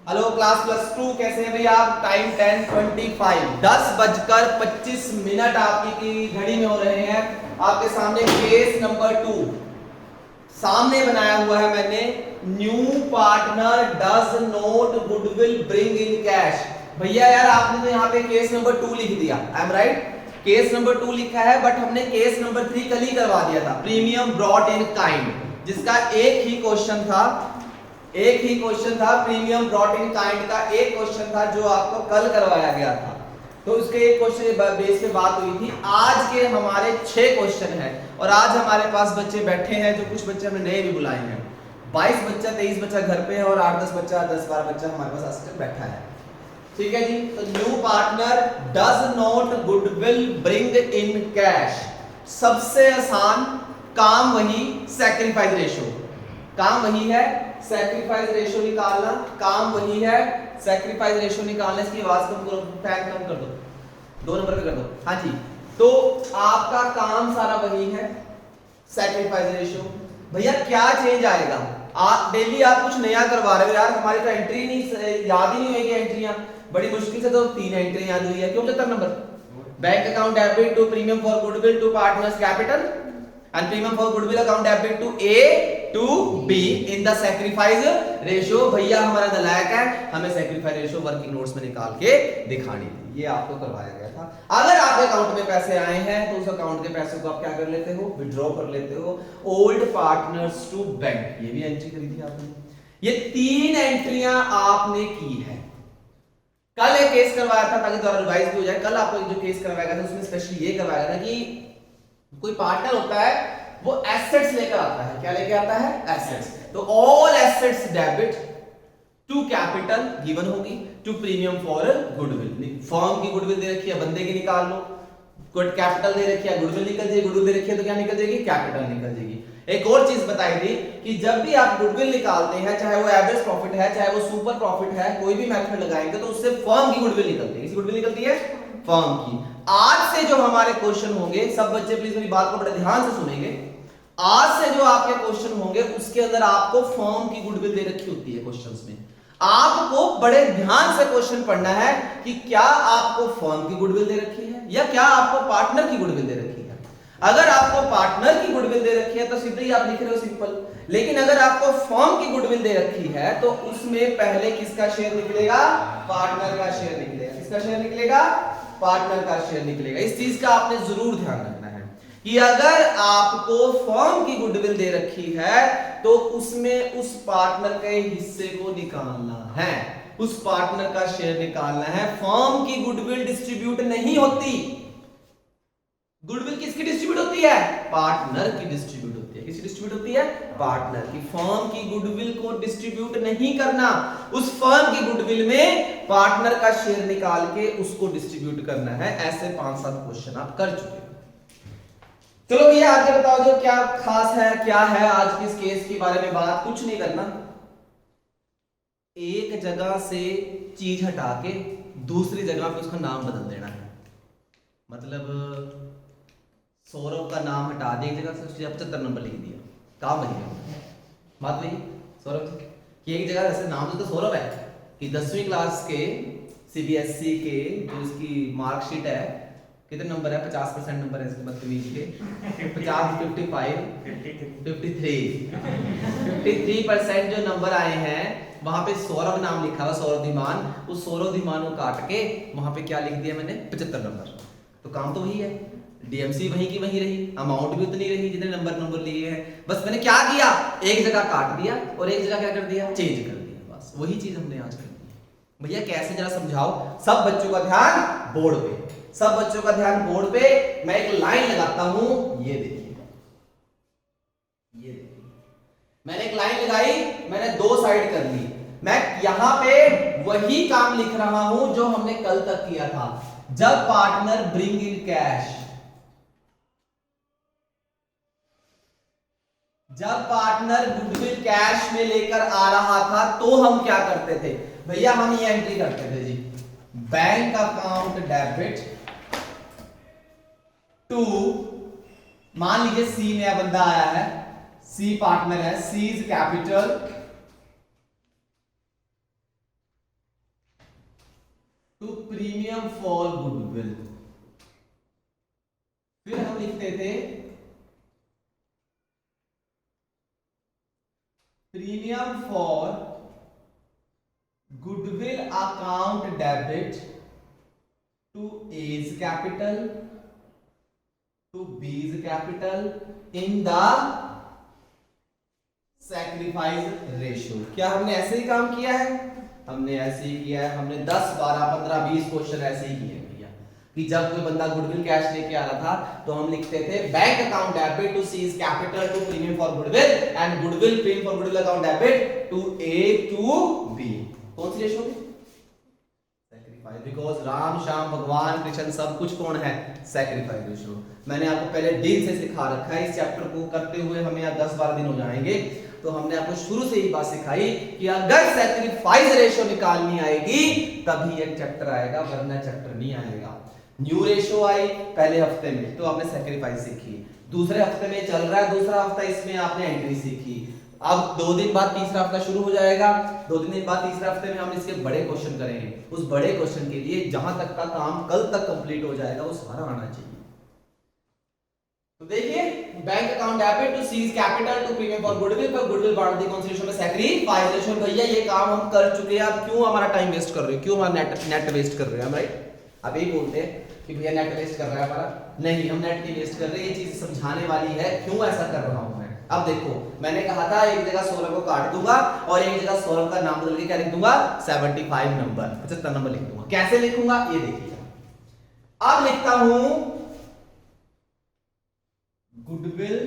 Hello class +2 कैसे हैं भैया आप? टाइम 10:25 10:25 आपकी घड़ी में हो रहे हैं। आपके सामने केस नंबर 2 सामने बनाया हुआ है मैंने। New partner does not goodwill bring in cash. भैया यार आपने तो यहाँ पे केस नंबर 2 लिख दिया। I am right, case number 2 लिखा है, बट हमने केस नंबर 3 कल ही करवा दिया था। प्रीमियम ब्रॉट इन काइंड, जिसका एक ही क्वेश्चन था प्रीमियम ब्रॉट इन काइंड का एक क्वेश्चन था जो आपको कल करवाया गया था। तो उसके एक क्वेश्चन बेस पे बात हुई थी। आज के हमारे 6 क्वेश्चन हैं और आज हमारे पास बच्चे बैठे हैं, जो कुछ बच्चे हमने नए भी बुलाए हैं। 22 बच्चा 23 बच्चा घर पे है और 8-10 बच्चा 10-12 बच्चा हमारे पास असिस्टेंट बैठा है। ठीक है जी। तो new partner does not goodwill bring in cash. सबसे आसान काम वही, सैक्रिफाइस रेशियो। काम वही है, सैक्रिफाइस रेशियो निकालना। काम वही है, सैक्रिफाइस रेशियो निकालना। इसकी आवाज कम करो, फैन कम कर दो, 2 नंबर पे कर दो। हाँ जी, तो आपका काम सारा वही है, सैक्रिफाइस रेशियो। भैया क्या चेंज आएगा? आप डेली आप कुछ नया करवा रहे हो यार। हमारी तो एंट्री नहीं याद ही नहीं होगी। एंट्रियां बड़ी मुश्किल से तो 3 एंट्री याद हुई है। क्यों? 75 number. Bank account debit to premium for goodwill to partners capital and premium for goodwill account debit to A to B in the sacrifice ratio. भैया हमारा नलायक है, हमें सैक्रिफाइस रेशियो वर्किंग नोट्स में निकाल के दिखानी थी। ये आपको करवाया गया था। अगर आपके अकाउंट में पैसे आए हैं तो उस अकाउंट के पैसे को आप क्या कर लेते हो? विड्रॉ कर लेते हो। ओल्ड पार्टनर्स टू बैंक, ये भी एंट्री करी थी आपने। ये 3 एंट्रियां आपने की है। कल एक केस करवाया था ताकि थोड़ा रिवाइज भी हो जाए। कल आपको जो केस करवाया गया था उसमें स्पेशली ये करवाया गया था कि कोई पार्टनर होता है, वो एसेट्स लेकर आता है। क्या लेकर आता है? एसेट्स। तो all assets debit to capital given होगी, to premium for goodwill. Firm की गुडविल दे रखी है, बंदे की निकाल लो। गुड कैपिटल दे रखी है, गुडविल निकल जाएगी। गुडविल दे रखी है तो क्या निकल जाएगी? कैपिटल निकल जाएगी। एक और चीज बताई थी कि जब भी आप गुडविल निकालते हैं, चाहे वो एवरेज प्रॉफिट है चाहे वो सुपर प्रॉफिट है, कोई भी मेथड लगाएंगे तो उससे फर्म की गुडविल निकलती है। किसी गुडविल निकलती है? फर्म की। आज से जो हमारे क्वेश्चन होंगे, सब बच्चे प्लीज मेरी बात को बड़े ध्यान से सुनेंगे। आज से जो आपके क्वेश्चन होंगे उसके अंदर आपको फर्म की गुडविल दे रखी होती है। क्वेश्चंस में आपको बड़े ध्यान से क्वेश्चन पढ़ना है कि क्या आपको फर्म की गुडविल दे रखी है या क्या आपको पार्टनर की गुडविल दे रखी है। अगर आपको पार्टनर की गुडविल दे रखी है तो सीधे ही आप लिख रहे हो सिंपल। लेकिन अगर आपको फर्म की गुडविल दे रखी है तो उसमें पहले किसका शेयर निकलेगा? पार्टनर का शेयर निकलेगा। किसका शेयर निकलेगा? पार्टनर का शेयर निकलेगा। इस चीज का आपने जरूर ध्यान रखना है कि अगर आपको फर्म की गुडविल दे रखी है तो उसमें उस पार्टनर के हिस्से को निकालना है, उस पार्टनर का शेयर निकालना है। फर्म की गुडविल डिस्ट्रीब्यूट नहीं होती। गुडविल किसकी डिस्ट्रीब्यूट होती है? पार्टनर की डिस्ट्रीब्यूट होती है। किसकी डिस्ट्रीब्यूट होती है? पार्टनर की। फर्म की गुडविल को डिस्ट्रीब्यूट नहीं करना, उस फर्म की गुडविल में पार्टनर का शेयर निकाल के उसको डिस्ट्रीब्यूट करना है। ऐसे 5-7 क्वेश्चन आप कर चुके हो। चलो भैया आगे बताओ जो क्या खास है, क्या है आज की इस केस के बारे में बात। कुछ नहीं करना, एक जगह से चीज हटा के दूसरी जगह पे उसका नाम बदल देना है। मतलब सौरभ का नाम हटा दिया, एक जगह से उसकी 75 नंबर लिख दिया। काम वही है, बात वही। सौरभ की एक जगह जैसे नाम तो सौरभ है कि 10वीं क्लास के सीबीएसई के जो इसकी मार्कशीट है, कितने नंबर है? 50% नंबर है इसके बदतमीज के। 50 55 53% जो नंबर आए हैं वहां पे सौरभ नाम लिखा हुआ, सौरभ धीमान। उस सौरभ धीमान को काट के वहां पे क्या लिख दिया मैंने? 75 नंबर। तो काम तो वही है, डीएमसी वही की वही रही, अमाउंट भी उतनी रही जितने नंबर लिए हैं। बस मैंने क्या किया? एक जगह काट दिया और एक जगह क्या कर दिया? चेंज कर दिया। बस वही चीज हमने आज कर दी। भैया कैसे जरा समझाओ। सब बच्चों का ध्यान बोर्ड पे, सब बच्चों का ध्यान बोर्ड पे। मैं एक लाइन लगाता हूं, ये देखिए, ये देखिए, मैंने एक लाइन लगाई, मैंने 2 साइड कर ली। मैं यहां पे वही काम लिख रहा हूं जो हमने कल तक किया था। जब पार्टनर ब्रिंग इन कैश, जब पार्टनर गुडविल कैश में लेकर आ रहा था तो हम क्या करते थे? भैया हम ये एंट्री करते थे जी, बैंक अकाउंट डेबिट टू, मान लीजिए सी नया बंदा आया है, सी पार्टनर है, C is capital to premium for goodwill. फिर हम लिखते थे premium for goodwill account debit to A's capital to B's capital in the sacrifice ratio. क्या हमने ऐसे ही काम किया है? हमने ऐसे ही किया है। हमने 10 12 15 20 क्वेश्चन ऐसे ही किए भैया कि जब कोई बंदा गुडविल कैश लेके आ रहा था तो हम लिखते थे bank account debit to C's capital to premium for goodwill and goodwill premium for goodwill account debit to A to B। कौन सी रेशियो थी? सैक्रिफाइस, बिकॉज़ राम श्याम भगवान कृष्ण सब कुछ कौन है? Sacrifice ratio. मैंने आपको पहले दिन से सिखा रखा है। इस चैप्टर को करते हुए हमें अब 10 12 दिन हो जाएंगे, तो हमने आपको शुरू से ही बात सिखाई कि अगर सैक्रिफाइस रेशियो निकालनी आएगी तभी ये चैप्टर आएगा, वरना चैप्टर नहीं आएगा। न्यू रेशियो आई पहले हफ्ते में तो आपने सैक्रिफाइस सीखी, दूसरे हफ्ते में चल रहा है दूसरा हफ्ता, इसमें आपने एंट्री सीखी। अब 2 दिन बाद तीसरा हफ्ता शुरू हो जाएगा, 2-3 दिन बाद तीसरे हफ्ते में हम इसके बड़े क्वेश्चन करेंगे। उस बड़े क्वेश्चन के लिए जहां तक का काम कल तक कंप्लीट हो जाएगा वो सारा आना चाहिए। तो देखिए bank account debit to C's capital to premium for goodwill पर गुडविल बांट दी कौन सी रेशियो में? Sacrifice ratio. भैया ये काम हम कर चुके हैं, अब क्यों हमारा टाइम वेस्ट कर रहे हो? क्यों हमारा नेट वेस्ट कर रहे हैं हम? राइट, अब यही बोलते हैं कि भैया नेट वेस्ट कर रहा है हमारा। नहीं, हम नेट नहीं वेस्ट कर रहे, ये चीज समझाने वाली है क्यों ऐसा कर रहा हूं मैं। अब देखो मैंने कहा था एक जगह सौरभ को काट दूंगा और एक जगह सौरभ का नाम बदल के क्या लिख दूंगा? 75 नंबर 75 नंबर लिख दूंगा। कैसे लिखूंगा ये देखिए। अब लिखता हूं goodwill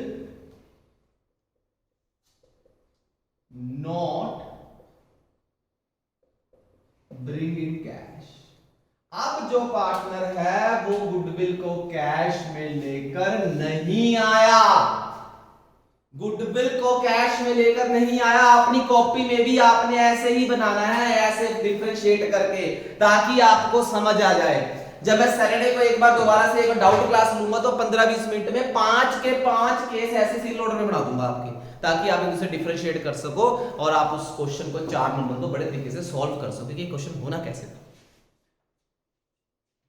not bring in cash. अब जो पार्टनर है वो गुडविल को कैश में लेकर नहीं आया, गुडविल को कैश में लेकर नहीं आया। अपनी कॉपी में भी आपने ऐसे ही बनाना है, ऐसे डिफरेंशिएट करके, ताकि आपको समझ आ जाए। जब मैं सैटरडे को एक बार दोबारा से एक डाउट क्लास लूंगा तो 15-20 मिनट में 5 के 5 केस ऐसे सीरियल ऑर्डर में बना दूंगा आपके, ताकि आप इनसे डिफरेंशिएट कर सको और आप उस क्वेश्चन को 4 नंबर को बड़े तरीके से सॉल्व कर सको कि क्वेश्चन होना कैसे था।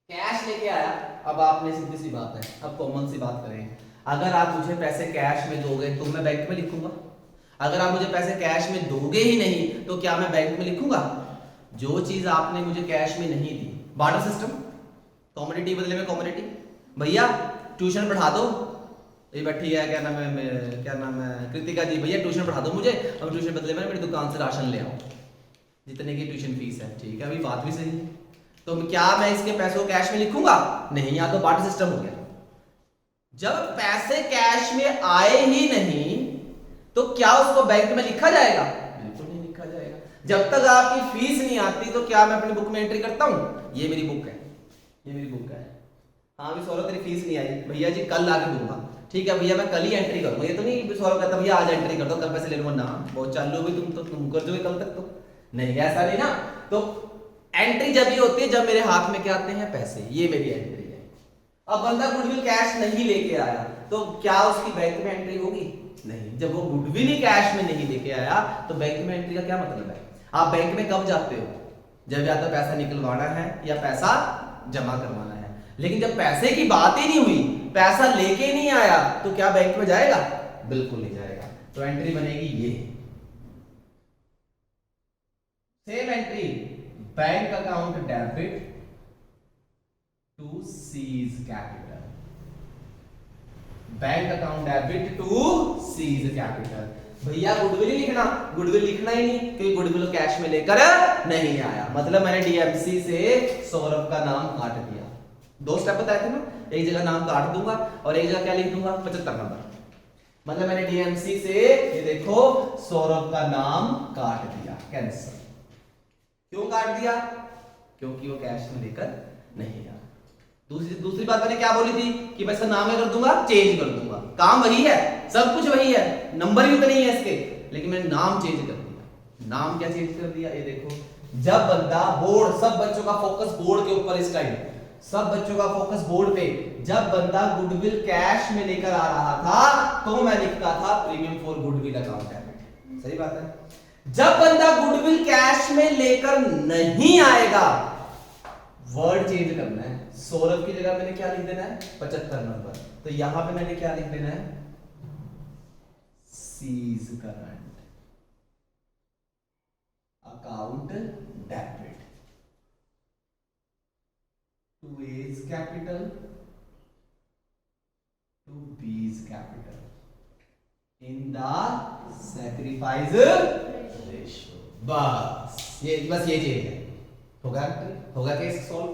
कैश लेके आया, अब आपने सीधी सी बात है, अब कॉमन सी बात करें। अगर आप मुझे पैसे कैश में दोगे तो मैं बैंक में लिखूंगा, अगर आप मुझे पैसे कैश में दोगे ही नहीं तो क्या मैं बैंक में लिखूंगा? जो चीज आपने मुझे कैश में नहीं दी, बार्टर सिस्टम, कमोडिटी बदले में कमोडिटी। भैया ट्यूशन पढ़ा दो, ये बैठी है क्या नाम है कृतिका जी, भैया ट्यूशन पढ़ा दो मुझे, अब ट्यूशन बदले में मेरी दुकान से राशन ले आओ, जितने की ट्यूशन फीस है। ठीक है, अभी बात भी सही है। तो क्या मैं इसके पैसों को कैश में लिखूंगा? नहीं, या तो बार्टर सिस्टम हो गया। जब पैसे कैश में आए ही नहीं तो क्या उसको बैंक में लिखा जाएगा? बिल्कुल नहीं लिखा जाएगा। जब तक आपकी फीस नहीं आती तो क्या मैं अपनी बुक में एंट्री करता हूं? ये मेरी बुक है, ये मेरी बुक है। हाँ भी सौरभ तेरी फीस नहीं आई, भैया जी कल आके दूंगा। ठीक है भैया मैं कल ही एंट्री करूंगा। ये तो नहीं सौरभ कहता भैया आज एंट्री कर दो कल पैसे ले लूंगा ना, बहुत चालू हो गई तुम कर दोगे कल तक तो नहीं, ऐसा नहीं ना। तो एंट्री जब ये होती है जब मेरे हाथ में क्या आते हैं? पैसे, ये मेरी एंट्री है। अब बंदा गुडविल कैश नहीं लेके आया तो क्या उसकी बैंक में एंट्री होगी? नहीं। जब वो गुडविल ही कैश में नहीं लेके आया तो बैंक में एंट्री का क्या मतलब है? आप बैंक में कब जाते हो? जब या तो पैसा निकलवाना है या पैसा जमा करवाना है। लेकिन जब पैसे की बात ही नहीं हुई, पैसा लेके नहीं आया तो क्या बैंक में जाएगा? बिल्कुल नहीं जाएगा। तो एंट्री बनेगी ये same entry, bank account debit to C's capital, bank account debit to C's capital. भैया गुडविल ही लिखना, गुडविल लिखना ही नहीं क्योंकि गुडविल कैश में लेकर नहीं आया, मतलब मैंने डीएमसी से सौरभ का नाम काट दिया। 2 स्टेप बताए थे ना, एक जगह नाम काट दूंगा और एक जगह क्या लिख दूंगा? 75 नंबर। मतलब मैंने डीएमसी से ये देखो सौरभ का नाम काट दिया, कैंसिल। क्यों काट दिया? क्योंकि वो कैश में लेकर नहीं आया। दूसरी बात मैंने क्या बोली थी कि मैं इसका नाम क्या कर दूंगा? चेंज कर दूंगा। काम वही है, सब कुछ वही है, नंबर भी उतने ही है इसके, लेकिन मैंने नाम चेंज कर दिया। नाम क्या चेंज कर दिया? ये देखो, जब बंदा बोर्ड, सब बच्चों का फोकस बोर्ड के ऊपर इस टाइम, सब बच्चों का फोकस बोर्ड पे, जब बंदा गुडविल कैश में लेकर आ रहा था तो मैं लिखता था premium for goodwill account debit. सही बात है। जब बंदा गुडविल कैश में लेकर नहीं आएगा, वर्ड चेंज करना है। सौरभ की जगह मैंने क्या लिख देना है 75 नंबर, तो यहां पे मैंने क्या लिख देना है C's current account debit to A's capital to B's capital in the sacrifice ratio. बस ये चीज है। होगा केस सॉल्व।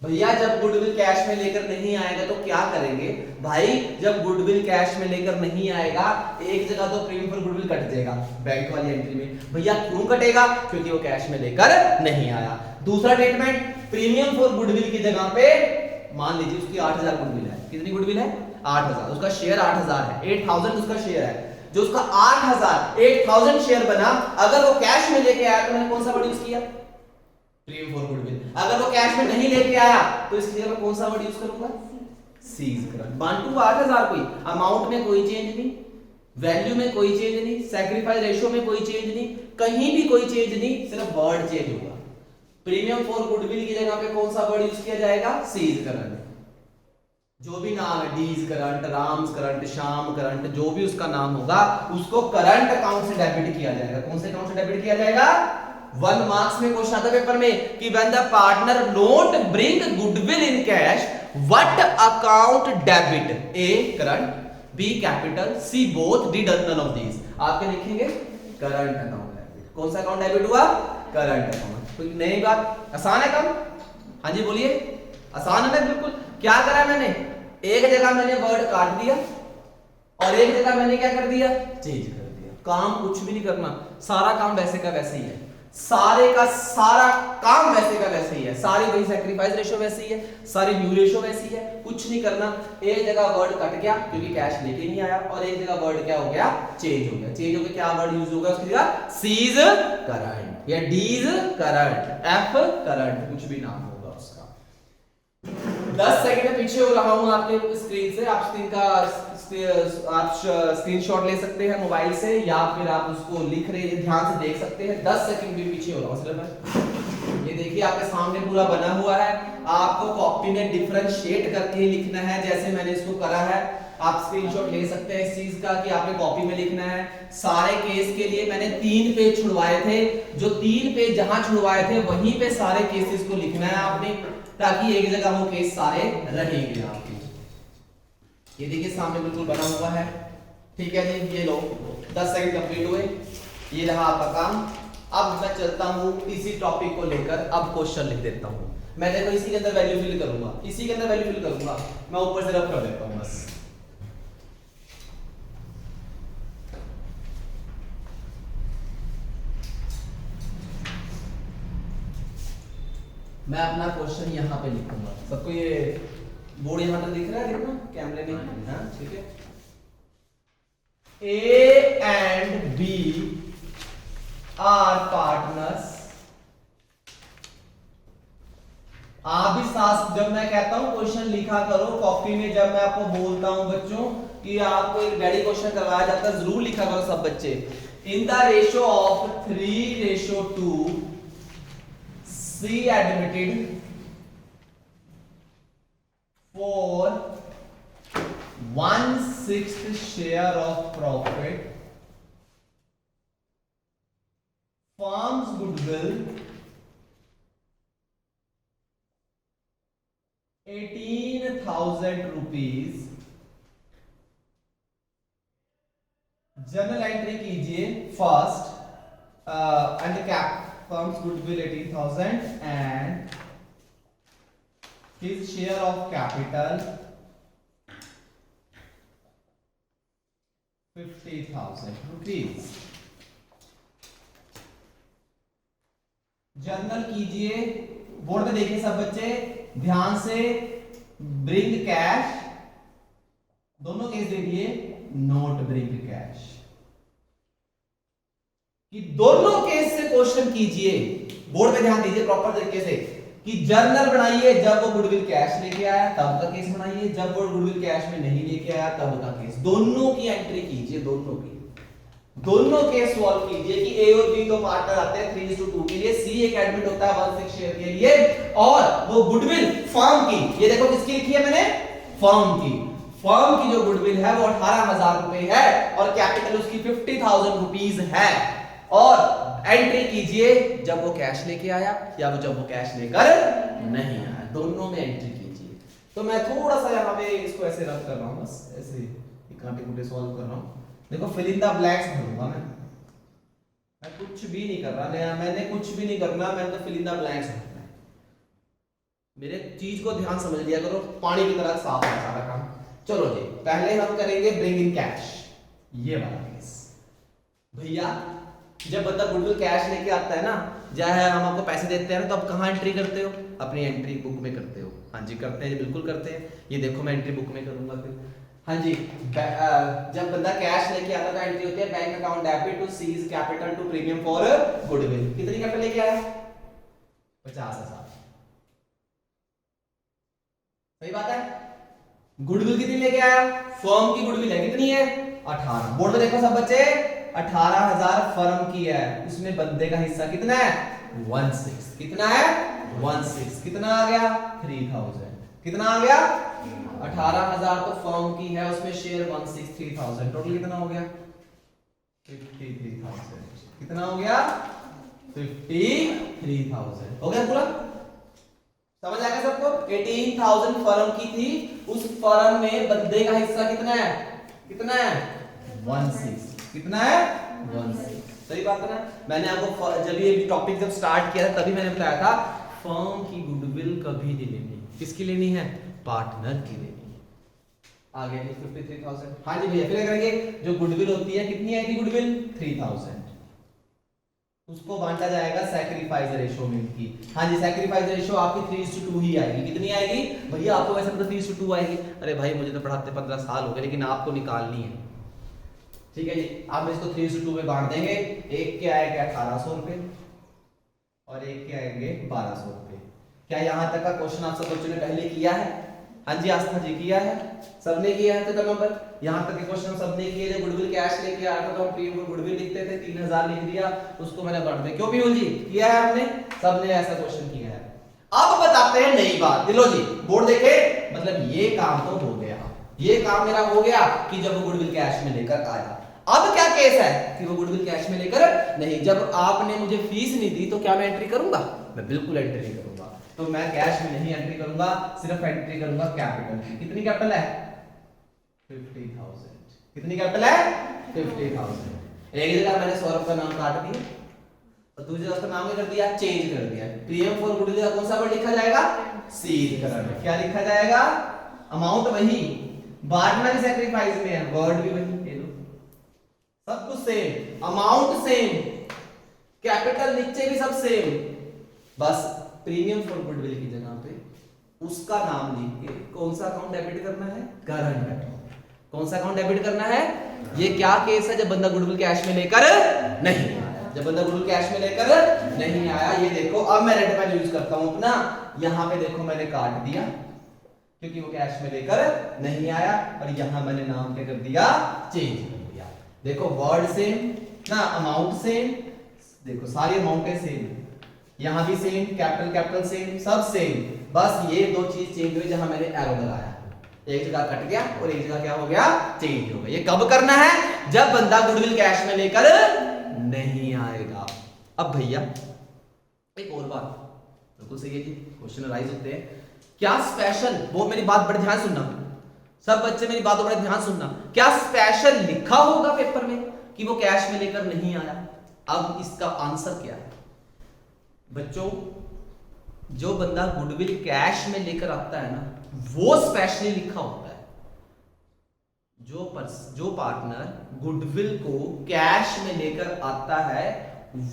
भैया जब गुडविल कैश में लेकर नहीं आएगा तो क्या करेंगे भाई? जब गुडविल कैश में लेकर नहीं आएगा, एक जगह तो प्रीमियम फॉर गुडविल कट जाएगा बैंक वाली एंट्री में। भैया क्यों कटेगा? क्योंकि वो कैश में लेकर नहीं आया। दूसरा स्टेटमेंट, प्रीमियम फॉर गुडविल की जगह पे मान लीजिए उसकी 8000 गुडविल है। कितनी गुडविल है? 8000। उसका शेयर 8000 है, 8000 उसका शेयर है। जो उसका 8000 शेयर बना, अगर वो कैश में लेके आया तो मैंने कौन सा वर्ड यूज किया? Premium for goodwill. अगर वो कैश में नहीं लेके आया तो इसकी जगह कौन सा वर्ड यूज करूंगा? C's current. 1 to 8000, कोई अमाउंट में कोई चेंज नहीं, वैल्यू में कोई चेंज नहीं, सैक्रिफाइस रेशियो में कोई चेंज नहीं, कहीं भी कोई चेंज नहीं, सिर्फ वर्ड चेंज होगा। प्रीमियम फॉर गुडविल की जगह पे कौन सा वर्ड यूज किया जाएगा? C's current. जो भी नाम है, D's current, Ram's current, Shyam current, जो भी उसका नाम होगा उसको करंट अकाउंट से डेबिट किया जाएगा। कौन से अकाउंट से डेबिट किया जाएगा? 1 मार्क्स में क्वेश्चन आता है पेपर में कि when the partner not bring goodwill in cash what account debit? A current, B capital, C both, D none of these. आपके लिखेंगे करंट अकाउंट डेबिट। कौन सा अकाउंट डेबिट हुआ? Current account. कोई नई बात? आसान है काम? हाँ जी बोलिए। आसान है ना? बिल्कुल। क्या करा मैंने? एक जगह मैंने वर्ड काट दिया और एक जगह मैंने क्या कर दिया? चेंज कर दिया। काम कुछ भी नहीं करना, सारा काम वैसे का वैसे ही है। सारे का सारा काम वैसे का वैसे ही है। सारी वही सैक्रिफाइस रेशियो वैसी ही है, सारी न्यू रेशियो वैसी है। कुछ नहीं करना। एक जगह वर्ड कट गया क्योंकि कैश लेके नहीं आया, और एक जगह वर्ड क्या हो गया? चेंज हो गया। चेंज हो गया, क्या वर्ड यूज होगा उसकी जगह? सीज करंट या डीज करंट, एफ करंट, कुछ भी नाम होगा उसका। 10 सेकंड में पीछे हो रहा हूं आपके स्क्रीन से। आप स्क्रीन का आप स्क्रीनशॉट ले सकते हैं मोबाइल से, या फिर आप उसको लिख रहे हैं ध्यान से देख सकते हैं। 10 सेकंड भी पीछे हो रहा हूं सिलेबस। ये देखिए आपके सामने पूरा बना हुआ है। आपको कॉपी में डिफरेंशिएट करके ही लिखना है जैसे मैंने इसको करा है। आप स्क्रीनशॉट ले सकते हैं इस चीज का कि आपने कॉपी में लिखना है। सारे केस के लिए मैंने 3 पेज छुड़वाए थे। जो 3 पेज जहां छुड़वाए थे वहीं पे सारे केसेस को लिखना है आपने, ताकि एक जगह वो केस सारे रहेंगे आपके। ये देखिए सामने बिल्कुल बना हुआ है। ठीक है जी, ये लो 10 सेकंड कंप्लीट हुए। ये रहा आपका काम। अब मैं चलता हूं इसी टॉपिक को लेकर, अब क्वेश्चन लिख देता हूं। मैं देखो इसी के अंदर वैल्यू फिल करूंगा, इसी के अंदर वैल्यू फिल करूंगा। मैं ऊपर से रफ कर देता हूं बस। मैं अपना क्वेश्चन यहां पे लिखूंगा। सबको ये बोर्ड यहां तक दिख रहा है? देखना कैमरे में। हाँ ठीक है। A and B are partners। आप भी साथ, जब मैं कहता हूं क्वेश्चन लिखा करो कॉपी में, जब मैं आपको बोलता हूं बच्चों कि आपको एक रेडी क्वेश्चन करवाया जाता है, जरूर लिखा करो सब बच्चे। इन the ratio of 3:2 C admitted for 1/6 share of profit, firm's goodwill 18,000 rupees। Journal entry कीजिए first and cap firm's goodwill 18,000 and his share of capital 50,000 rupees। Journal कीजिए, बोर्ड पे देखिए सब बच्चे ध्यान से। ब्रिंग कैश, दोनों केस देखिए, नोट ब्रिंग कैश कि दोनों केस से क्वेश्चन कीजिए। बोर्ड पे ध्यान दीजिए प्रॉपर तरीके से कि जर्नल बनाइए जब वो गुडविल कैश लेके आया तब का केस बनाइए, जब वो गुडविल कैश में नहीं लेके आया तब का केस। दोनों की एंट्री कीजिए, दोनों की। दोनों केस सॉल्व कीजिए कि ए और बी दो पार्टनर आते हैं 3:2 के लिए, सी एक एडमिट होता है 1/6 शेयर के लिए, और वो गुडविल फर्म की, ये देखो किसकी लिखी है मैंने, फर्म की, फर्म की जो गुडविल है वो 18,000 रुपए है और कैपिटल उसकी 50,000 रुपीज है। और एंट्री कीजिए जब वो कैश लेके आया या वो जब वो कैश लेकर नहीं आया, दोनों में एंट्री कीजिए। तो मैं थोड़ा सा यहाँ पे इसको ऐसे रब कर रहा हूँ, बस ऐसे कांटे कुंटे सॉल्व कर रहा हूँ। देखो फिल इन द ब्लैंक्स भरूंगा मैं कुछ भी नहीं कर रहा, मैंने कुछ भी नहीं करना, मैंने तो फिल इन द ब्लैंक्स भरना है। मेरे चीज को ध्यान समझ लिया करो, पानी की तरह साफ है सारा काम। चलो जी, पहले हम करेंगे ब्रिंग इन कैश, ये वाला केस। भैया जब बंदा गुडविल कैश लेके आता है ना, चाहे हम आपको पैसे देते हैं ना, तो आप कहाँ एंट्री करते हो, अपनी एंट्री बुक में करते हो। हाँ जी करते हैं, बिल्कुल करते हैं। ये देखो मैं एंट्री बुक में करूंगा फिर। हाँ जी, जब बंदा कैश लेके आता है तो एंट्री होती है bank account debit to C's capital to premium for goodwill. कितनी कैपिटल लेके आया, 50,000। सही बात है। गुडविल कितनी लेके आया, फर्म की गुडविल है कितनी है, 18। बोर्ड में देखो सब बच्चे, 18,000 फर्म की है, उसमें बंदे का हिस्सा कितना है, 1/6। कितना है, 1/6। कितना आ गया, 3,000। कितना आ गया, 18,000 तो फर्म की है, उसमें शेयर 1/6 3,000, टोटल कितना हो गया, 53,000। कितना हो गया, 53,000 हो गया पूरा। समझ आ गया सबको। 18,000 फर्म की थी, उस फर्म में बंदे का हिस्सा कितना है, कितना है, 1/6। कितना है, 1/6। सही बात है ना। मैंने आपको जब ये टॉपिक जब स्टार्ट किया था तभी मैंने बताया था फर्म की गुडविल कभी नहीं लेनी। किसकी लेनी है, पार्टनर की लेनी है। आगे 53,000। हाँ जी भैया, फिर करेंगे जो गुडविल होती है, कितनी आएगी गुडविल, 3,000। उसको बांटा जाएगा सैक्रिफाइस रेशो में की। हाँ जी, सैक्रिफाइस रेशो आपकी 3:2 ही आएगी। कितनी आएगी भैया, आपको वैसे तो 3:2 आएगी। अरे भाई मुझे तो पढ़ाते 15 साल हो गए, लेकिन आपको निकालनी है। ठीक है जी, आप इसको 3:2 में बांट देंगे। एक के आएगा 1,800 रुपए और एक के आएंगे 1,200 रुपए। क्या यहाँ तक का क्वेश्चन आप सब बच्चों ने पहले किया है? हाँ जी आस्था जी किया है, सबने किया है। तो नंबर यहाँ तक के क्वेश्चन सबने किए। जब गुडविल कैश लेके आया था तो हम प्रीमियम को गुडविल लिखते थे, 3,000 लिख दिया, उसको मैंने बांट दिया। क्यों पीयूष जी, किया है आपने, सबने ऐसा क्वेश्चन किया है। अब बताते हैं नई बात। दिलो जी बोर्ड देखे, मतलब ये काम तो हो गया, ये काम मेरा हो गया कि जब वो गुडविल कैश में लेकर आया। अब क्या केस है कि वो गुडविल कैश में लेकर नहीं, जब आपने मुझे फीस नहीं दी तो क्या मैं एंट्री करूंगा? मैं बिल्कुल एंट्री नहीं करूंगा। तो मैं कैश में नहीं एंट्री करूंगा, सिर्फ एंट्री करूंगा कैपिटल की। कितनी कैपिटल है? 50,000। कितनी कैपिटल है? 50,000। एक जगह मैंने सौरभ का नाम काट दिया और दूसरी जगह नाम क्या कर दिया, चेंज कर दिया। प्रीमियम फॉर गुडविल का कौन सा वर्ड लिखा जाएगा? सीध कलर। क्या लिखा जाएगा? अमाउंट वही, बांटना भी सैक्रिफाइस में है, वर्ड भी वही, सब कुछ सेम, अमाउंट सेम, कैपिटल नीचे भी सब सेम, बस प्रीमियम फॉर गुडविल की जगह पे उसका नाम लिख के कौन सा अकाउंट डेबिट करना है? Current account. कौन सा अकाउंट डेबिट करना है? ये क्या केस है? जब बंदा गुडविल कैश में लेकर नहीं आया, जब बंदा गुडविल कैश में लेकर नहीं आया। ये देखो अब मैं रेड पेन यूज करता हूं अपना, यहां पे देखो मैंने काट दिया क्योंकि वो कैश में लेकर नहीं आया, और यहां मैंने नाम क्या कर दिया? चेंज कर दिया। देखो वर्ड सेम ना, अमाउंट सेम, देखो सारी अमाउंटें सेम, यहां भी सेम, कैपिटल कैपिटल सेम, सब सेम, बस ये दो चीज चेंज हुई जहां मैंने एरो लगाया, एक जगह कट गया और एक जगह क्या हो गया? चेंज हो गया। ये कब करना है? जब बंदा गुडविल कैश में लेकर नहीं आएगा। अब भैया एक और बात, बिल्कुल सही है जी, क्वेश्चन राइज होते हैं, क्या स्पेशल, वो मेरी बात बड़े ध्यान सुनना, सब बच्चे मेरी बात बड़े ध्यान सुनना, क्या स्पेशल लिखा होगा पेपर में कि वो कैश में लेकर नहीं आया? अब इसका आंसर क्या है बच्चों? जो बंदा गुडविल कैश में लेकर आता है ना, वो स्पेशली लिखा होता है। जो पार्टनर गुडविल को कैश में लेकर आता है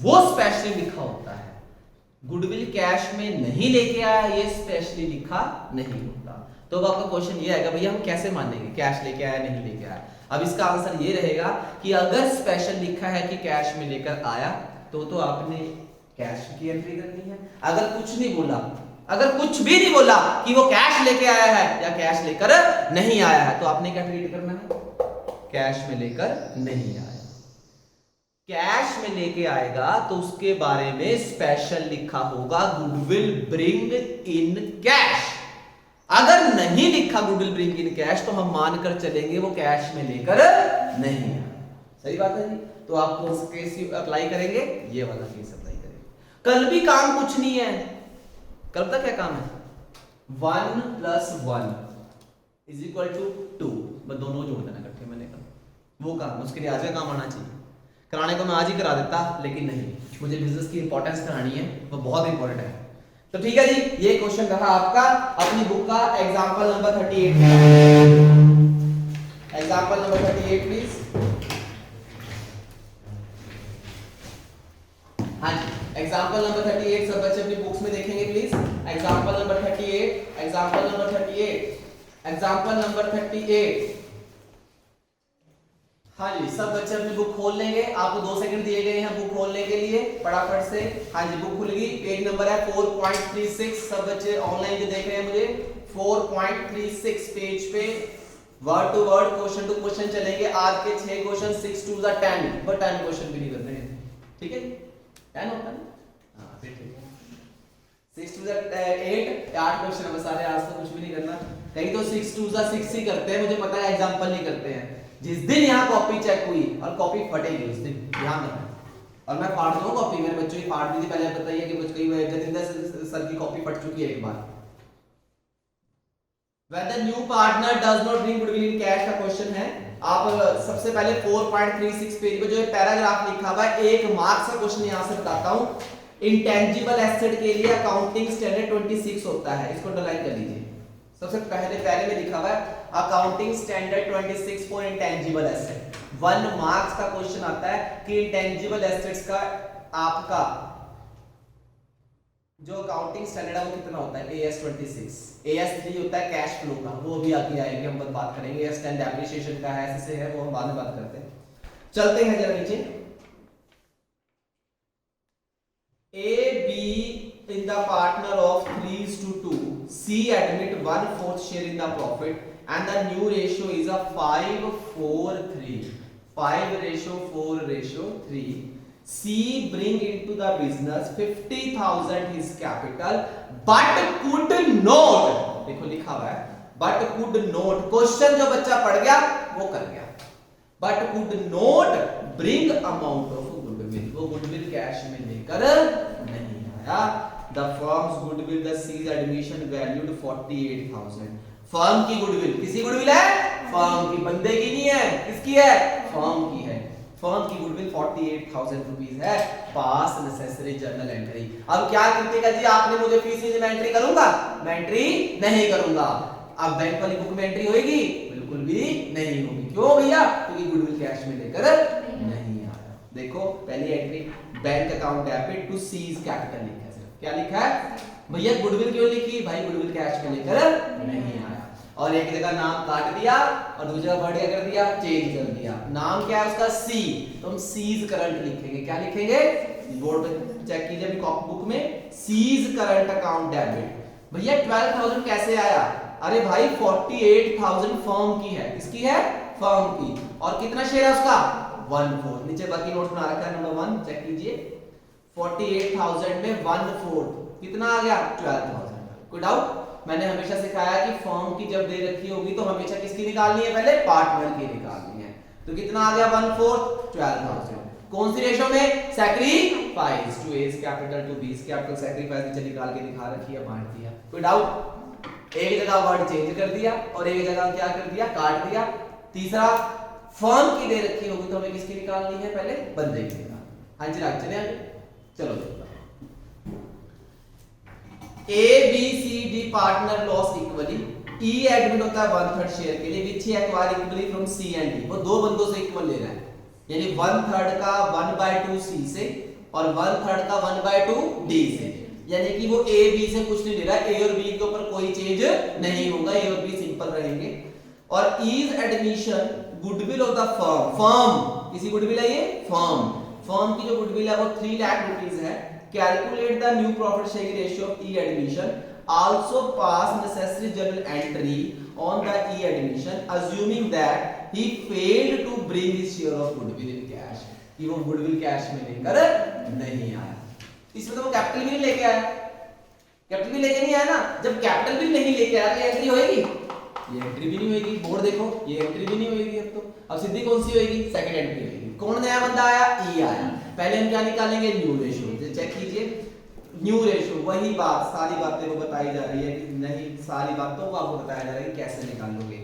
वो स्पेशली लिखा होता है। गुडविल कैश में नहीं लेके आया, ये स्पेशली लिखा नहीं होता। तो अब आपका क्वेश्चन ये आएगा, भैया हम कैसे मानेंगे कैश लेके आया नहीं लेके आया? अब इसका आंसर ये रहेगा कि अगर स्पेशल लिखा है कि कैश में लेकर आया तो आपने कैश की एंट्री करनी है। अगर कुछ नहीं बोला, अगर कुछ भी नहीं बोला कि वो कैश लेके आया है या कैश लेकर नहीं आया है, तो आपने क्या ट्रीट करना है? कैश में लेकर नहीं आया। कैश में लेके आएगा तो उसके बारे में स्पेशल लिखा होगा गुडविल ब्रिंग इन कैश। अगर नहीं लिखा गुडविल ब्रिंग इन कैश तो हम मानकर चलेंगे वो कैश में लेकर नहीं आया। सही बात है जी। तो आप कौन सा केस अप्लाई करेंगे? ये वाला केस अप्लाई करेंगे। कल भी काम कुछ नहीं है, कल तक क्या काम है? 1 + 1 = 2, मैं दोनों जोड़ देना इकट्ठे। मैंने कहा वो काम, उसके लिए आज का काम आना चाहिए। कराने को मैं आज ही करा देता, लेकिन नहीं, मुझे बिजनेस की इंपॉर्टेंस करानी है, वो बहुत इंपॉर्टेंट है। तो ठीक है जी, ये क्वेश्चन रहा आपका अपनी बुक का example number 38। Example number 38 please. हाँ जी, एग्जांपल नंबर 38 सब बच्चे अपनी बुक्स में देखेंगे please. Example number 38, example number 38, example number 38। हाँ जी, सब बच्चे अपनी बुक खोल लेंगे। आपको 2 सेकंड दिए गए हैं बुक खोलने के लिए, फटाफट से। हाँ जी, बुक खुल गई। पेज नंबर है 4.36। सब बच्चे ऑनलाइन जो देख रहे हैं मुझे, 4.36 पेज पे word to word, question to question चलेंगे। आज के 6 क्वेश्चन, 6 2 10, पर 10 क्वेश्चन भी नहीं करते हैं, ठीक है? 10 होता है, हाँ फिर ठीक है। 6 2 8, 8 क्वेश्चन है सारे, आज तो कुछ भी नहीं करना। कहीं तो 6 2 6 ही करते हैं, मुझे पता है, एग्जांपल नहीं करते हैं। जिस दिन यहाँ कॉपी चेक हुई और कॉपी फटेगी उस दिन ध्यान रखना। और मैं फाड़ दूंगा कॉपी, मेरे बच्चों की फाड़ दी थी पहले, बताइए कि मुझे कई जतिंदर सर की कॉपी फट चुकी है एक बार। When the new partner does not bring goodwill in cash का क्वेश्चन है। आप सबसे पहले 4.36 पेज पे जो पैराग्राफ लिखा हुआ है, 1 मार्क्स का क्वेश्चन यहाँ से बताता हूँ। इंटेंजिबल एसेट के लिए अकाउंटिंग स्टैंडर्ड 26 होता है, इसको अंडरलाइन कर लीजिए। सबसे पहले में लिखा हुआ है accounting standard 26 for intangible asset. 1 marks का क्वेश्चन आता है कि इंटेंजिबल एसेट्स का आपका जो अकाउंटिंग स्टैंडर्ड है वो कितना होता है? AS 26। AS 3 होता है कैश फ्लो का, वो भी आगे आएंगे, हम बात करेंगे। AS 10 डेप्रिसिएशन का है, ऐसे है, वो हम बाद में बात करते हैं। चलते हैं जरा नीचे। A, B in the partner of 3:2, C admit 1/4 share in the profit and the new ratio is a 5:4:3. 5:4:3. C bring into the business 50,000 his capital but could not, देखो लिखा हुआ है but could not, क्वेश्चन जो बच्चा पढ़ गया वो कर गया, but could not bring amount of goodwill, वो goodwill कैश में लेकर नहीं आया। The firm's goodwill, the C's admission valued 48,000. Firm की गुडविल, किसी गुडविल है? फर्म की, बंदे की नहीं है, किसकी है? फर्म की है। फर्म की गुडविल 48,000 रुपीस है। पास नेसेसरी जर्नल एंट्री। अब क्या कीजिएगा जी, आपने मुझे फीस में एंट्री करूंगा? मैं एंट्री नहीं करूंगा। अब बैंक वाली बुक में एंट्री होगी? बिल्कुल भी नहीं होगी। क्यों भैया? क्योंकि गुडविल कैश में लेकर नहीं आया। देखो पहली entry, bank account debit to C's capital लिखा है। क्या लिखा है भैया? गुडविल क्यों लिखी भाई? गुडविल कैश में लेकर नहीं आया। और एक जगह नाम काट दिया और दूसरी जगह वर्ड क्या कर दिया? चेंज कर दिया। नाम क्या है उसका? सी, तो हम सीज करंट लिखेंगे। क्या लिखेंगे? बोर्ड पे चेक कीजिए अभी कॉपी बुक में, सीज करंट अकाउंट डेबिट। भैया 12,000 कैसे आया? अरे भाई 48,000 फर्म की है। किसकी है? फर्म की। और कितना शेयर है उसका? 1/4। नीचे बाकी नोट्स बना रखा है नंबर 1, चेक कीजिए। 48,000 में 1/4 कितना आ गया? 12,000। कोई डाउट? मैंने हमेशा सिखाया कि फर्म की जब दे रखी होगी तो हमेशा किसकी निकालनी है? पहले पार्टनर की निकालनी है। तो कितना आ गया? 1/4, 12,000। कौन सी रेशो में? Sacrifice to A's capital to B's capital. Sacrifice नीचे निकाल के दिखा रखी है, बांट दिया। कोई डाउट? एक जगह वर्ड चेंज कर दिया और एक जगह क्या कर दिया? काट दिया। तीसरा, फर्म की दे रखी होगी तो हमें किसकी निकालनी है? पहले बंदे की निकालनी। हाँ जी, राज चले चलो देखो। A, B, C, D partner loss equally. E admit होता है 1/3 शेयर के लिए, which he acquire equally from C and D। वो दो बंदों से इक्वल ले रहा है, यानी 1/3 का 1/2 C से और 1/3 का 1/2 D से। यानी कि वो A, B से कुछ नहीं ले रहा है। A और B के ऊपर कोई चेंज नहीं होगा, A और B सिंपल रहेंगे। और E's admission goodwill of the firm. Firm किसी गुडविल है? ये फर्म। फर्म की जो गुडविल है वो 3 लाख रुपीस है। Calculate the new profit sharing ratio of E admission. Also pass necessary journal entry on the E admission, assuming that he failed to bring his share of goodwill in cash. कि वो goodwill cash में लेकर नहीं आया। इसमें तो वो capital भी नहीं लेके आया, कैपिटल भी लेके नहीं आया ना। जब कैपिटल भी नहीं लेके आया तो एंट्री होएगी, ये एंट्री भी नहीं होएगी। बोर्ड देखो, ये एंट्री भी नहीं होएगी। अब सीधी कौन सी होएगी? सेकंड एंट्री होएगी। कौन नया बंदा आया? ई आया। पहले हम क्या निकालेंगे? New ratio. चेक कीजिए, न्यू रेशियो, वही बात, सारी बातें वो बताई जा रही है कि नहीं, सारी बातों को आपको बताया जा रहा है कि कैसे निकालोगे।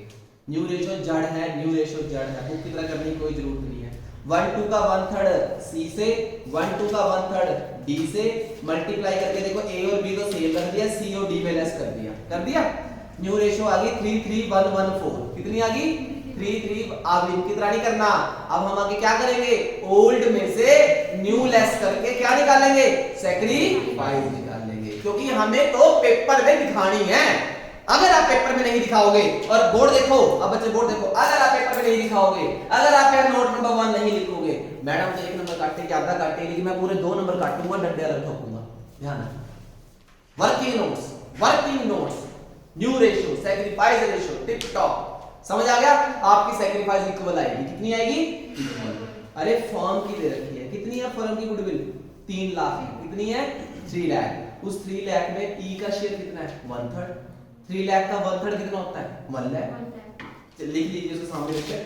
न्यू रेशियो जड़ है, न्यू रेशियो जड़ है, बुक की तरह करने की कोई जरूरत नहीं है। 1/2 का 1/3 सी से, 1/2 का 1/3 डी से मल्टीप्लाई करके देखो, ए और बी तो सेम रख दिया, सी और डी में लेस कर दिया, कर दिया। न्यू रेशियो आ गई 33114। कितनी आ गई? 33। अब इनकी तरह नहीं करना, अब हम आगे क्या करेंगे? ओल्ड में से न्यू लेस करके क्या निकालेंगे? सैक्रिफाइस निकाल लेंगे, क्योंकि हमें तो पेपर में दिखानी है। अगर आप पेपर में नहीं दिखाओगे, और बोर्ड देखो, अब बच्चे बोर्ड देखो, अगर आप पेपर में नहीं दिखाओगे, अगर आप यहाँ नोट नंबर 1 नहीं लिखोगे, मैडम तो 1 नंबर काटे, ज्यादा काटे, लेकिन मैं पूरे 2 नंबर काटूंगा, डंडे अलग ठोकूंगा। ध्यान रखना। Working notes, new ratio, sacrifice ratio, tip top. समझ आ गया? आपकी सैक्रिफाइस इक्वल आएगी, कितनी आएगी? इक्वल। अरे फर्म की दे रखी है, कितनी है फर्म की गुडविल? 3 लाख है। कितनी है? 3 लाख। उस 3 लाख में ई का शेयर कितना है? 1/3। 3 लाख का 1/3 कितना होता है? 1 लाख। लिख लीजिए उसके सामने रखिए,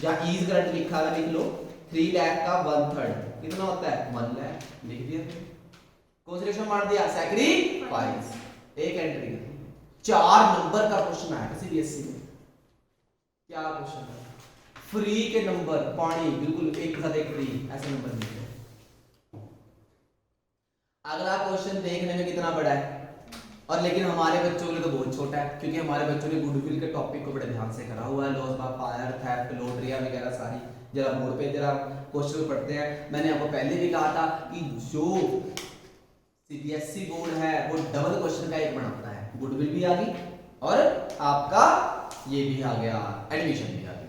जहां इज करंट लिखा है लिख लो। 3 लाख का 1/3 कितना होता है? 1 लाख। लिख दिया। कौन सा रेशियो मार दिया? सैक्रिफाइस। एक एंट्री। 4 नंबर का क्वेश्चन आया किसी बीएससी में। क्या क्वेश्चन है? फ्री के नंबर, पानी बिल्कुल एक के साथ एक फ्री, ऐसे नंबर लिखे। अगला क्वेश्चन देखने में कितना बड़ा है, और लेकिन हमारे बच्चों के लिए तो बहुत छोटा है, क्योंकि हमारे बच्चों ने गुडविल के टॉपिक को बड़े ध्यान से करा हुआ है। लॉस बाय फायर, थेफ्ट, लॉटरिया वगैरह सारी जरा बोर्ड पे जरा क्वेश्चन पढ़ते हैं। मैंने आपको पहले भी कहा था कि जो सीबीएसई बोर्ड है वो डबल क्वेश्चन का एक बनाता है। गुडविल भी आ गई और आपका ये भी आ गया, एडमिशन भी आ गया।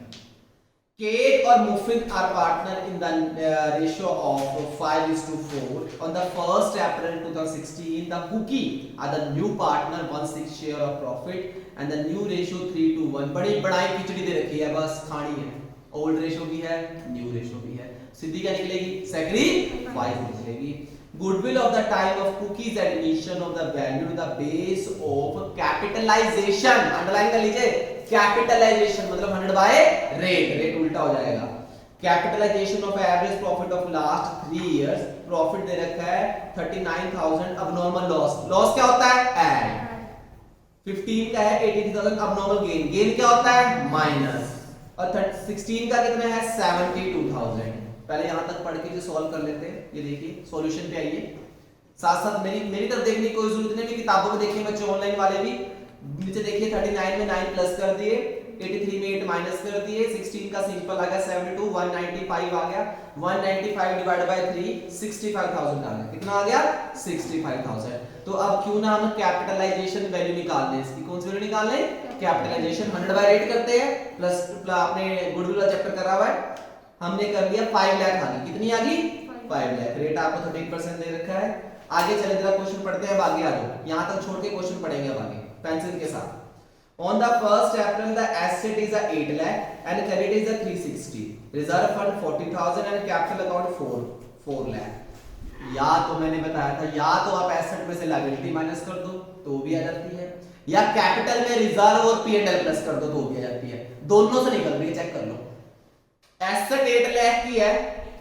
केक और muffin are partner in the ratio of 5:4 on the 1st April 2016. The cookie are the new partner, 1/6 share of profit and the new ratio 3:1. बड़ी बड़ाई खिचड़ी दे रखी है, बस खानी है। ओल्ड रेशियो भी है, न्यू रेशियो भी है, सीधी क्या निकलेगी? सैक्रिफाइस निकलेगी। Goodwill of the time of Cookie's admission of the value to the base of capitalization, underline कर लीजिए, कैपिटलाइजेशन मतलब 100 बाय रेट उल्टा हो जाएगा। Capitalisation of average profit of last 3 years, profit दे रखा है 39,000, अबनॉर्मल लॉस क्या होता है? ऐड। 15 का है 83,000, अबनॉर्मल गेन क्या होता है? माइनस। और 16 का कितना है? 72,000। पहले यहां तक पढ़ के जो सॉल्व कर लेते हैं, ये देखिए सॉल्यूशन पे आइए। साथ साथ मेरी तरफ देखने की कोई जरूरत नहीं, किताबों में देखिए बच्चे, ऑनलाइन वाले भी नीचे देखिए। 39 में 9 प्लस कर दिए, 83 में 8 माइनस कर दिए, 16 का सिंपल आ गया 72, 195 आ गया, 195 डिवाइड बाय 3 65,000 आ गया। कितना आ गया? 65,000। तो अब क्यों ना हम कैपिटलाइजेशन वैल्यू निकाल लें। इसकी कौन सी वैल्यू निकाल लें? कैपिटलाइजेशन 100 बाय रेट करते हैं, प्लस आपने गुडविल वाला चैप्टर करा हुआ है, हमने कर लिया 5 लाख आ गई। कितनी आ गई? 5 लाख। रेट आपको 13% दे रखा है। आगे चले जरा क्वेश्चन पढ़ते हैं, अब आगे आ जाओ, यहां तक छोड़ के क्वेश्चन पढ़ेंगे अब आगे पेंसिल के साथ। On the 1st April the asset is 8 lakh and credit is 360, reserve fund 40,000 and capital account 4 lakh। या तो मैंने बताया था, या तो आप एसेट में से लायबिलिटी माइनस कर दो तो भी आ जाती है, या कैपिटल में रिजर्व और P&L प्लस कर दो तो भी आ जाती है। दोनों से निकल रही है, चेक कर लो। एसेट 8 लाख की है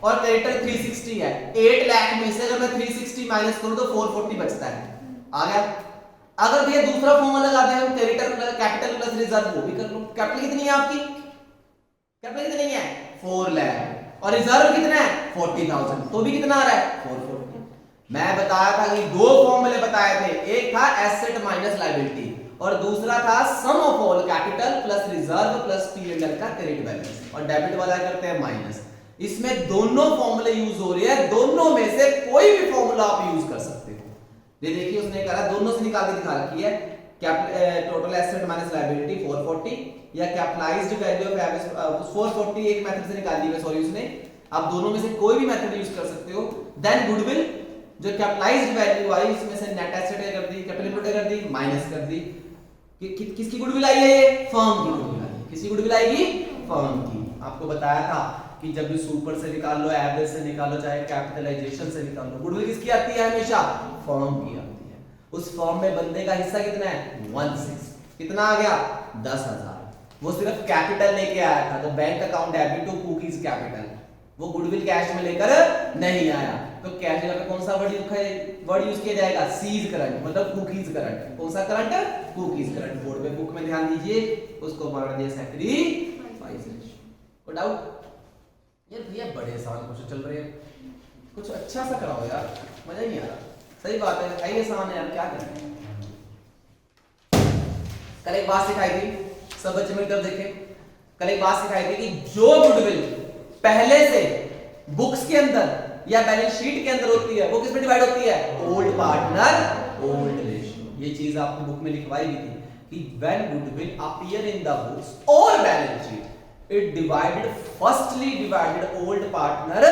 और क्रेडिटर 360 है। 8 लाख में से अगर मैं 360 माइनस करूं तो 440 बचता है। आ गया? अगर भैया दूसरा फॉर्मूला लगाते हैं, creditor plus capital plus reserve, वो भी कर लो। कैपिटल कितनी है आपकी? कैपिटल कितनी है? 4 लाख। और रिजर्व कितना है? 40,000, तो भी कितना आ रहा है? 440। मैं बताया था कि 2 फॉर्मूले बताए थे, एक था एसेट माइनस लायबिलिटी और दूसरा था sum of all capital plus reserve plus P&L का क्रेडिट बैलेंस, और डेबिट वाला करते हैं माइनस। इसमें दोनों फॉर्मूले यूज हो रहे हैं, दोनों में से कोई भी फॉर्मूला आप यूज कर सकते हो। ये देखिए उसने कहा दोनों से निकाल के दिखा रखी है, टोटल एसेट माइनस लायबिलिटी 440 या कैपिटलाइज्ड वैल्यू ऑफ एवरेज 440 एक मेथड से निकाल दी है सॉरी उसने। आप दोनों में से कोई भी मेथड यूज कर सकते हो। देन गुडविल जो कैपिटलाइज्ड वैल्यू आई इसमें से नेट एसेट कर दी, कैपिटल इनपुट कर दी, माइनस कर दी। किसकी गुडविल आई है? ये फर्म की गुडविल आई है। किसकी गुडविल आएगी? फर्म की। आपको बताया था कि कि जब भी सुपर से निकाल लो, एवरेज से निकालो, चाहे कैपिटलाइजेशन से निकाल लो, गुडविल किसकी आती है हमेशा? फर्म की आती है। उस फर्म में बंदे का हिस्सा कितना है? 1/6। कितना आ गया? 10,000। वो सिर्फ कैपिटल लेके आया था, तो bank account debit to cookie's capital, वो गुडविल कैश में लेकर नहीं आया। तो कैश जगह पे कौन सा वर्ड यूज किया जाएगा? सीज करंट, मतलब कुकीज करंट। कौन सा करंट? Cookies current. बोर्ड पे बुक में ध्यान दीजिए, उसको मार दिया सैक्रिफाइस रेशियो। कोई डाउट? ये भैया बड़े सवाल क्वेश्चन चल रहे हैं, कुछ अच्छा सा कराओ यार, मजा ही नहीं आ रहा। सही बात है, आइए आसान है यार, क्या करें। कल एक बात सिखाई थी, सब बच्चे मेरी तरफ देखें। कल एक बात सिखाई थी कि जो गुडविल पहले से बुक्स के अंदर या बैलेंस शीट के अंदर होती है, वो किस में डिवाइड होती है? Old partner old ratio. ये चीज आपको बुक में लिखवाई भी थी कि when goodwill appear in the books और balance sheet, it divided firstly divided old partner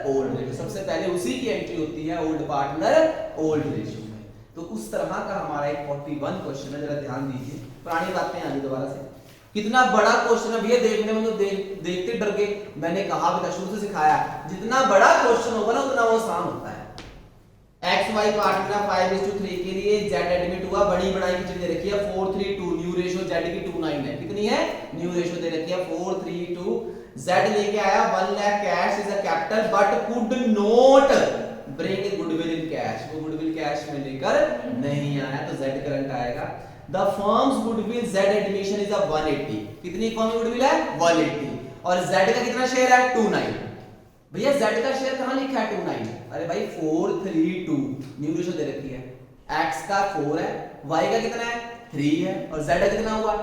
old ratio. सबसे पहले उसी की एंट्री होती है ओल्ड पार्टनर ओल्ड रेशियो में। तो उस तरह का हमारा एक 41 क्वेश्चन है, जरा ध्यान दीजिए, पुरानी बातें आ गई दोबारा से। कितना बड़ा क्वेश्चन है भैया, देखने में तो देखते डर गए। मैंने कहा भी था, शुरू से सिखाया, जितना बड़ा क्वेश्चन होगा ना उतना वो आसान होता है। एक्स वाई पार्टनर 5:3 के लिए जेड एडमिट हुआ, बड़ी बनाई की चीज दे रखी है 4:3:2, न्यू रेशियो जेड की 2:9 है। कितनी है? न्यू रेशियो दे रखी है 4:3:2। जेड लेके आया 1 lakh cash is a capital but could not bring goodwill in cash, वो गुडविल कैश में लेकर नहीं आया, तो जेड करंट आएगा। The firm's goodwill Z admission is a 180। कितनी फर्म गुडविल है? 180। और Z का कितना शेयर है? 2.9। भैया Z का शेयर कहां लिखा है? 2.9। अरे भाई 4:3:2 न्यू रेशियो दे रखी है, X का 4 है, Y का कितना है? 3 है, और Z का कितना हुआ?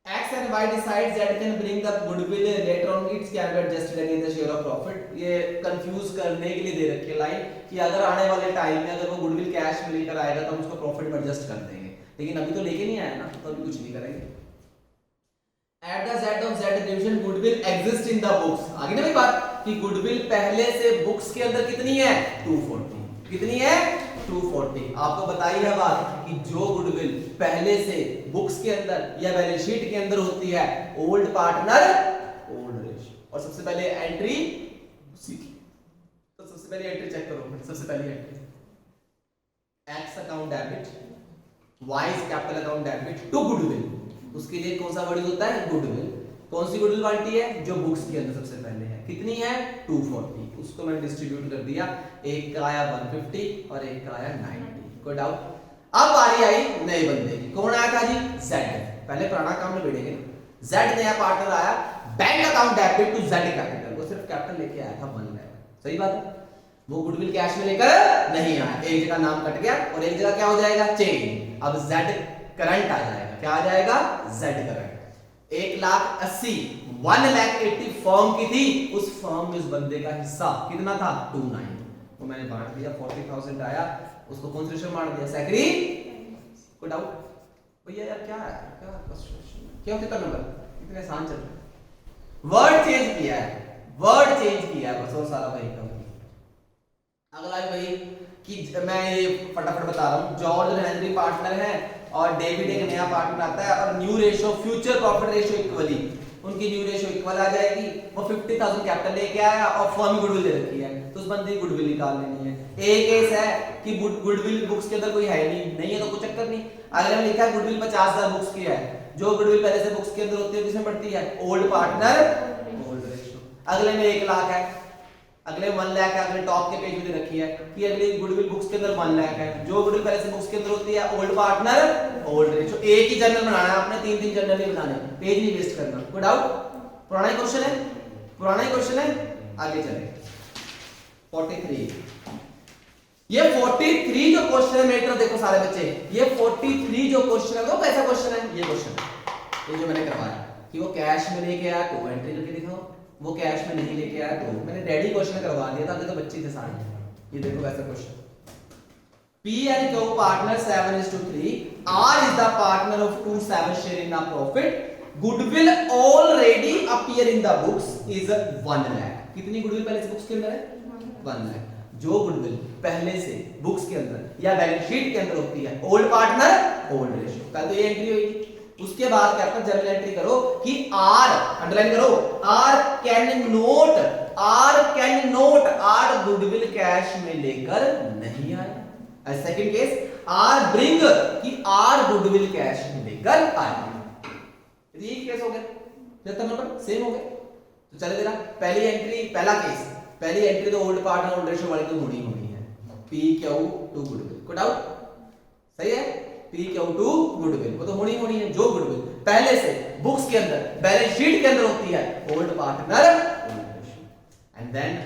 X and Y decide Z can bring the goodwill later on, it can be adjusted against the share of profit। ये कंफ्यूज करने के लिए दे रखी है लाइन कि अगर आने वाले टाइम में अगर वो गुडविल कैश में लेकर आएगा तो हम उसको प्रॉफिट में एडजस्ट कर देंगे, लेकिन अभी तो लेके नहीं आया ना, तो अभी कुछ नहीं करेंगे। At the Z of Z division goodwill exists in the books। आगे ना भाई बात कि गुडविल पहले से बुक्स के अंदर कितनी है? 240। कितनी है? 240। आपको बताई है बात कि जो गुडविल पहले से बुक्स के अंदर या बैलेंस शीट के अंदर होती है ओल्ड पार्टनर ओल्ड रेशियो। और सबसे पहले एंट्री सीखी, तो सबसे पहले एंट्री चेक करो। सबसे पहली entry X account debit, Y capital account debit to goodwill. उसके लिए कौन सा वर्ड होता है? गुडविल। कौन सी गुडविल क्वांटिटी है? जो बुक्स के अंदर सबसे पहले है। कितनी है? 240। उसको मैंने डिस्ट्रीब्यूट कर दिया, एक का आया 150 और एक का आया 90। कोई डाउट? अब बारी आई नए बंदे की। कौन आया था जी? Z। पहले पुराना काम में बैठेंगे। Z नया पार्टनर आया, bank account debit to Z capital. वो सिर्फ कैपिटल लेके आया था 1 लाख। सही बात है, वो गुडविल कैश में लेकर नहीं आया। एक जगह नाम कट गया और एक जगह क्या हो जाएगा? चेंज। अब Z करंट आ जाएगा। क्या आ जाएगा? Z current. 1,80,000 1,80,000 फर्म की थी, उस फर्म में उस बंदे का हिस्सा कितना था? 2.9। वो मैंने बांट दिया, 40,000 आया, उसको कौन सा रेशियो मार दिया? सैकरी। कोई डाउट भैया? यार क्या है, क्या क्वेश्चन क्या होता है? नंबर इतने आसान चल रहा है, वर्ड चेंज किया है, वर्ड चेंज किया है बस, और सारा वही कम। अगला वही कि मैं ये फटाफट बता रहा हूं, जॉर्ज और हेनरी पार्टनर है और डेविड एक नया पार्टनर आता है, और new ratio future profit ratio equally, उनकी न्यू रेशियो इक्वल आ जाएगी। वो 50,000 कैपिटल लेके आया और फर्म गुडविल दे रखी है, तो उस बंदे की गुडविल निकाल लेनी है। एक केस है कि गुडविल बुक्स के अंदर कोई है नहीं है तो कोई चक्कर नहीं। अगले में लिखा है गुडविल 50,000 बुक्स की है, जो गुडविल पहले से बुक्स के अंदर होती है किसमें पड़ती है? Old partner old ratio. अगले में 1 लाख है, अगले 1 लाख है, अगले टॉप के पेज में रखी है कि अगली गुडविल बुक्स के अंदर 1 लाख है, जो गुडविल पहले से बुक्स के अंदर होती है ओल्ड पार्टनर ओल्ड रेशियो। एक ही जर्नल बनाना है आपने, 3-3 जर्नल नहीं बनाने, पेज नहीं वेस्ट करना। कोई डाउट? पुराना ही क्वेश्चन है, पुराना ही क्वेश्चन है। आगे चले 43। ये 43 जो क्वेश्चन है मेरे तरफ देखो सारे बच्चे, ये 43 जो क्वेश्चन है वो कैसा क्वेश्चन है? ये क्वेश्चन ये जो मैंने करवाया कि वो कैश में लेके आया तो एंट्री करके दिखाओ, वो कैश में नहीं लेके आया तो। मैंने रेडी क्वेश्चन करवा दिया था, तो बच्चे थे सारे। ये देखो वैसा question, P and Q partner 7:3, R is the partner of 2/7 share in the profit, goodwill already appear in the books is 1 lakh। कितनी गुडविल पहले से बुक्स के अंदर है? 1 लाख। जो गुडविल पहले से बुक्स के अंदर या बैलेंस शीट के अंदर होती है ओल्ड पार्टनर ओल्ड रेशियो, कल तो ये एंट्री होगी। उसके बाद क्या करना, जर्नल एंट्री करो कि आर, अंडरलाइन करो, R can not R goodwill cash में लेकर नहीं आया। सेकंड केस, आर ब्रिंग कि आर गुडविल कैश में लेकर आया। ये केस हो गया, जब नंबर सेम हो गया तो चले देना। पहली एंट्री, पहला केस, पहली एंट्री तो ओल्ड पार्ट और ओल्ड रेशियो वाली तो होनी है, पी क्यू टू गुडविल, कोई डाउट? सही है, पी क्यू टू गुडविल वो तो होनी है, जो गुडविल पहले से बुक्स के अंदर बैलेंस शीट के अंदर होती है, ओल्ड पार्टनर एंड देन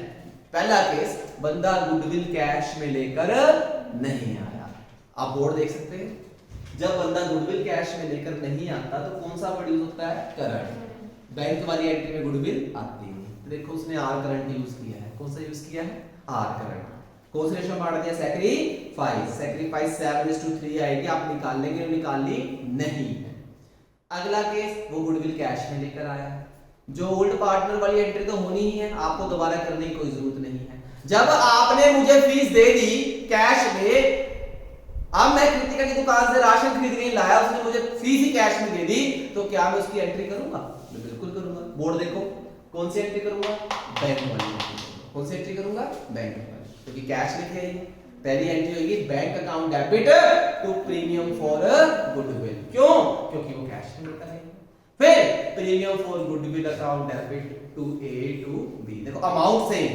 पहला केस, बंदा गुडविल कैश में लेकर नहीं आया। आप बोर्ड देख सकते हैं, जब बंदा गुडविल कैश में लेकर नहीं आता तो कौन सा वर्ड यूज होता है, करंट। बैंक वाली एंट्री में गुडविल आती है, तो देखो उसने आर करंट यूज किया है। कौन सा यूज किया है, आर करंट। कौन से रेशियो में बांट दिया, सैक्रिफाइस 7:3 आएगी, आप निकाल लेंगे, निकाली नहीं है। अगला केस, वो गुडविल कैश में लेकर आया, जो ओल्ड पार्टनर वाली एंट्री तो होनी ही है, आपको दोबारा करने की कोई जरूरत नहीं है। जब आपने मुझे फीस दे दी कैश में, अब मैं कृतिका की दुकान से राशन खरीद के लाया, उसने मुझे फीस ही कैश में दे दी, तो क्या मैं उसकी एंट्री करूंगा? मैं बिल्कुल करूंगा। बोर्ड देखो, कौन सी एंट्री करूंगा, बैंक वाली। कौन सी एंट्री करूंगा, बैंक वाली, क्योंकि कैश लिखे है। पहली एंट्री होगी bank account debit to premium for goodwill, क्यों? क्योंकि वो कैश में लेता है। फिर premium for goodwill account debit to A to B, देखो अमाउंट सेम,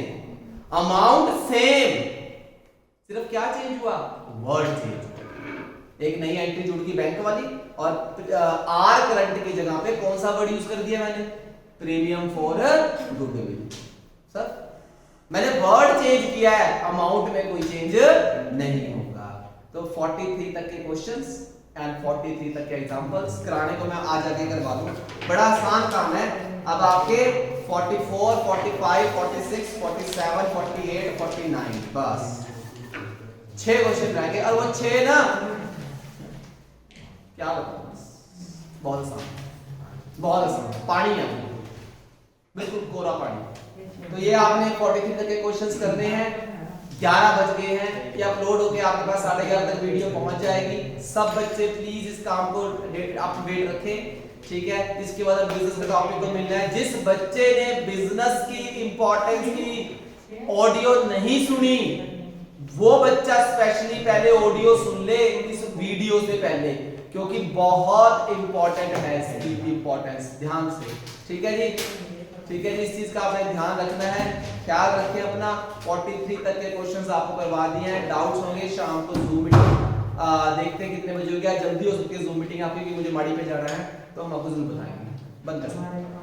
सिर्फ क्या चेंज हुआ, वर्ड चेंज हुआ। एक नई एंट्री जुड़ गई बैंक वाली, और आर करंट की जगह पे कौन सा वर्ड यूज कर दिया मैंने, प्रीमियम फॉर गुडविल। सर मैंने वर्ड चेंज किया है, अमाउंट में कोई चेंज नहीं होगा। तो 43 तक के क्वेश्चंस एंड 43 तक के एग्जांपल्स कराने को मैं आज आगे करवा दूं, बड़ा आसान काम है। अब आपके 44, 45, 46, 47, 48, 49 बस 6 क्वेश्चन रहेंगे, और वो 6 ना क्या बताऊं, बहुत आसान, पानी है बिल्कुल कोरा पानी। तो ये आपने 43 तक के क्वेश्चंस करने हैं। 11 बज गए हैं, ये अपलोड होके आपके पास 11:30 तक वीडियो पहुंच जाएगी। सब बच्चे प्लीज इस काम को अप टू डेट रखें, ठीक है। इसके बाद बिजनेस का टॉपिक को मिलना है। जिस बच्चे ने बिजनेस की इंपॉर्टेंस की ऑडियो नहीं सुनी, वो बच्चा स्पेशली पहले ऑडियो सुन ले इस वीडियो से पहले, क्योंकि बहुत इंपॉर्टेंट है इसकी इंपॉर्टेंस, ध्यान से, ठीक है जी, ठीक है जी। इस चीज का आपने ध्यान रखना है, ख्याल रखें अपना। 43 तक के क्वेश्चंस आपको करवा दिए हैं। डाउट्स होंगे शाम को जूम मीटिंग देखते हैं कितने बजे हो गया, जल्दी हो सकती है जूम मीटिंग आपकी, क्योंकि मुझे माड़ी पे जाना है, तो हम आपको जरूर बताएंगे। बंद करें।